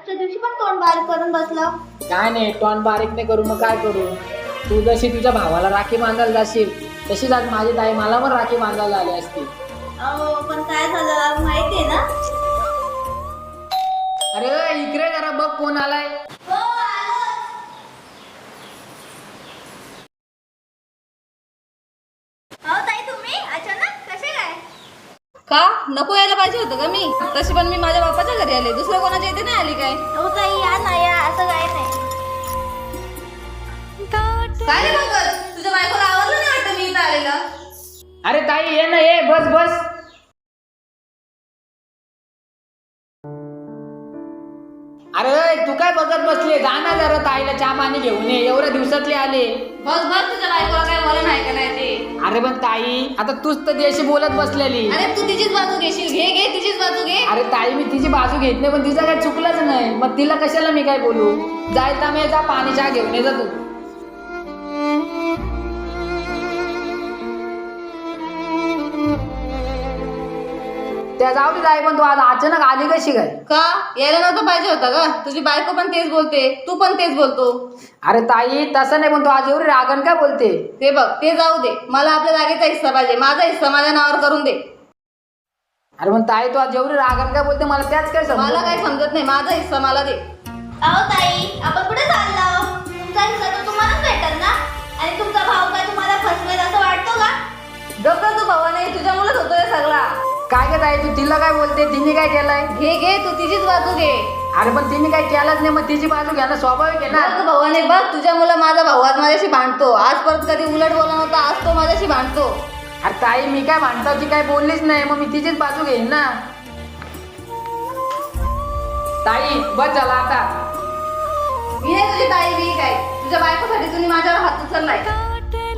दुसऱ्या दिवशी पण तोंड बारीक करून बसला. काय नाही, तोंड बारीक नाही करू मग काय करू. तू जशी तुझ्या भावाला राखी बांधायला जाशील तशीच आज माझी ताई मला पण राखी बांधायला आली असती. अहो पण काय झालं माहितीये ना. अरे इकडे जरा बघ कोण आलाय. हो आलो. अहो ताई तुम्ही अचानक कसे काय? का नको यायला पाहिजे होतं का मी? तशी पण मी माझ्या बापाच्या घरी आले, दुसऱ्या कोणाच्या इथे नाही आली काय? अहो ताई या ना या, असं काय नाही. काय रे पंकज, तुझ्या बायकोला आवडलं नाही वाटतं मी इथं आलेलं? अरे ताई ये ना, ये बस बस. अरे तू काय बघत बसली, जा ना जरा ताईला चहा पाणी घेऊन ये, एवढ्या दिवसातले आले. बस बस तुझ्या बायकोला काय बोला नाही का नाही ते. अरे पण ताई आता तूच तर देशी बोलत बसलेली. अरे तू तिचीच बाजू घेशील, घे घे तिचीच बाजू घे. अरे ताई मी तिची बाजू घेत नाही, पण तिचा काय चुकलंच नाही, मग तिला कशाला मी काय बोलू. जायचा मी जा पाणी चहा घेऊन ये जा तू. त्या जाऊ दे ताई, पण तू आज अचानक आली कशी काय? का यायला नव्हतं पाहिजे होतं का? तुझी बायको पण तेच बोलते, तू पण तेच बोलतो. अरे ताई तसं नाही, पण तू आज एवढी रागण काय बोलते. ते बघ ते जाऊ दे, मला आपल्या जागेचा हिस्सा पाहिजे, माझा हिस्सा माझ्या नावावर करून दे. अरे पण ताई तू आज एवढी रागण काय बोलते, मला त्याच काय समजत मला नाही. काय समजत नाही, माझा हिस्सा मला दे. अहो ताई आपण कुठे चाललो? तुमचा हिस्सा तर तुम्हालाच भेटेल ना. आणि तुमचा भाऊ काय तुम्हाला फसवेल असं वाटतो का? गप्प तू भावाने, तुझ्यामुळेच होतोय सगळा. काय गे ताई तू तिला काय बोलते, तिने काय केलंय. घे घे तू तिचीच बाजू घे. अरे पण तिने काय केलंच नाही, मग तिची बाजू घ्यायला स्वाभाविक आहे ना. बघ भावाने बघ, तुझ्यामुळे माझा भाऊ आज माझ्याशी भांडतो. आज परत कधी उलट बोलला नव्हता, आज तो माझ्याशी भांडतो. अरे ताई मी काय भांडतो, ती काय बोललीच नाही, मग मी तिचीच बाजू घेईन ना. ताई बस झाला आता. मी नाही तुझी ताई बी काय, तुझ्या बायकोसाठी तुम्ही माझ्यावर हात उचललाय.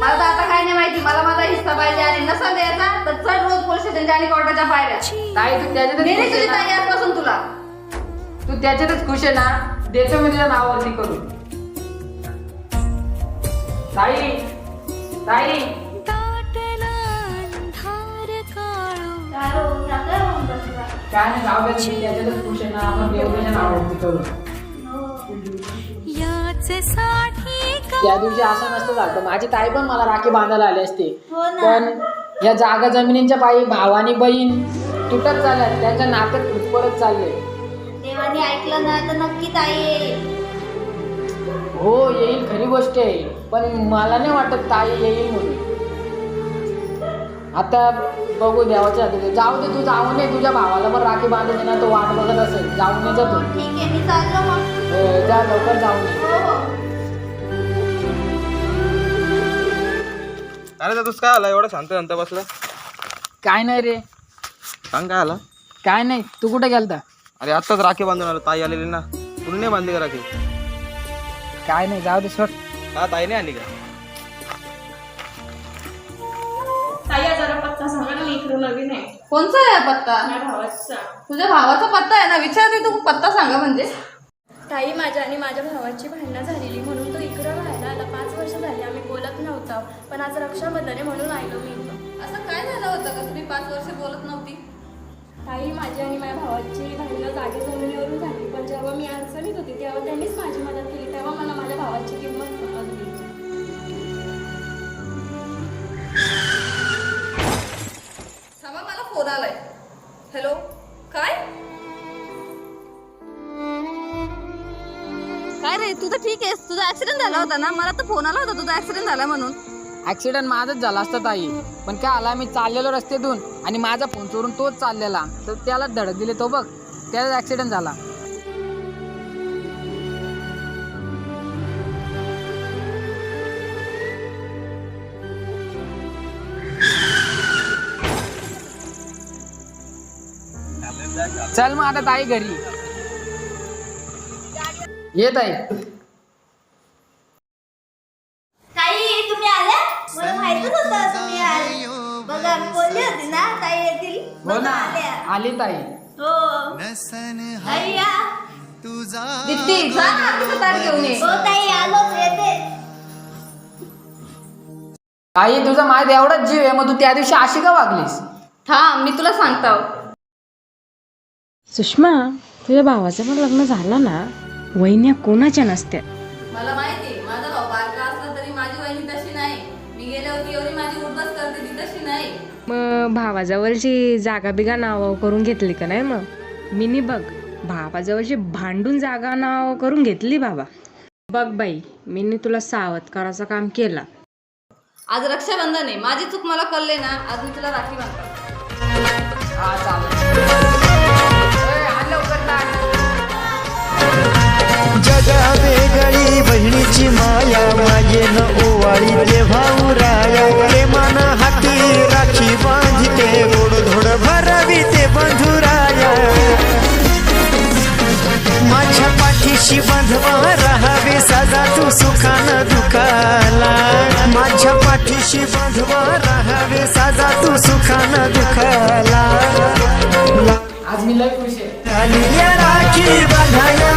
मला तर आता काय नाही माहिती, मला माझा हिस्सा पाहिजे आणि नसा द्यायचा तर चढ रोज पोलीस स्टेशनच्या आणि कोर्टाच्या पायऱ्या. ताई तू त्याच्यातच मी खुश नाही आहे तुझी ना? ताई आजपासून तुला. तू त्याच्यातच खुश आहे ना, देतो मी तुझ्या नावावरती करून. ताई ताई चारो चांगला होऊन बसला. काय नाही जाऊ दे, मी त्याच्यातच खुश आहे ना, आपण देऊ तुझ्या नावावरती करून. त्या दिवशी असं नसतं झालं, माझी ताई पण मला राखी बांधायला आली असते. हो ना. पण या जागा जमिनींच्या पायी भाव आणि बहीण तुटत चालल्यात, त्यांच्या नात्यात परत चालले. देवाने ऐकलं ना तर नक्की ताई येईल. हो येईल, खरी गोष्ट आहे, पण मला नाही वाटत ताई येईल म्हणून. आता बघू देवाच्या हाती. जाऊ दे तू, जाऊ नये, तुझ्या भावाला पण राखी बांधायची ना, तो वाट बघत असेल. जाऊ नये जा तू. ठीक आहे मी चाललो मग. जा लवकर, जाऊ नये. हो हो. अरे दादूस काय आला एवढा शांत शांत बसला? काय नाही रे, सांग काय आला? काय नाही. तू कुठे गेलता? अरे आत्ताच राखी बांधून आलो, ताई आलेली ना. तुला नाही बांधली का राखी? काय नाही, जाऊ दे सोड. का ताई नाही आली का? ताई जरा पत्ता सांगा ना, मी इकडं नवीन आहे. कोणचा आहे हा पत्ता? माझ्या भावाचा. तुझ्या भावाचा पत्ता आहे ना, विचारते तू पत्ता सांगा म्हणजे. ताई माझ्या आणि माझ्या भावाची भांडणं झालेली म्हणून तो इकडं राहायला आता 5 वर्ष झाली. आम्ही बोलत नव्हतो, पण आज रक्षाबंधन आहे म्हणून आलो मी इथं. असं काय झालं होतं का तुम्ही 5 वर्ष बोलत नव्हती? ताई माझी आणि माझ्या भावाची भांडणं जागे जमिनीवरून झाली, पण जेव्हा मी अडचणीत होती तेव्हा त्यांनीच माझी मदत केली. तेव्हा मला माझ्या भावाची किंमत समजली. थांबा, मला फोन आलाय. हॅलो, काय काय रे, तू तर ठीक आहेस? तुझा ऍक्सिडेंट झाला होता ना, मला तर फोन आला होता तुझा ऍक्सिडेंट झाला म्हणून. ऍक्सिडेंट माझाच झाला असता ताई, पण काय आला, मी चाललेलो रस्त्यातून आणि माझा फोन चोरून तोच चाललेला, तर त्याला धडक दिली, तो बघ त्याचा ऍक्सिडेंट झाला. चल मग आता ताई घरी येत आहे. ताई तुम्ही आल्या? मला माहितच होतं तुम्ही आले. बघा मी बोलली होती ना ताई येतील. हो बघा ना, आल्या. आली ताई. हो ताई या. दीप्ती जा ना, तुझं ताट घेऊन ये. हो ताई आलोच येते. ताई तुझा माझ्या एवढाच जीव आहे, मग तू त्या दिवशी अशी का वागलीस? थांब मी तुला सांगतो. सुषमा, तुझ्या भावाचं पण लग्न झालं ना, वहिन्या कोणाच्या नसत्या. मला माहिती माझा भाऊ बारका असला तरी माझी वहिनी तशी नाही. मी गेल्यावरती एवढी माझी उर्बस करते ती तशी नाही. मग भावाजवळची जागा बिगा नाव करून घेतली का नाही? मग मिनी बघ, भावाजवळची भांडून जागा नाव करून घेतली बाबा. बघ बाई, मिनी तुला सावध करायचं काम केलं. आज रक्षाबंधन आहे, माझी चूक मला कळले ना, आज मी तुला राखी बांधते. हा चालेल. ए, आण लवकर ताट. जगा वेगळी बहिणीची माया, मागे न ओवाळी ते भाऊराया, प्रेमान हाती राखी बांधते, गोड धोड भरावी ते बंधुराया. माझ्या पाठीशी बांधवा राहावे सदा तू सुखानं दुखाला, माझ्या पाठीशी बांधवा राहावे सदा तू सुखानं दुखाला. आज मी लय खुश आहे. राखी बांधाया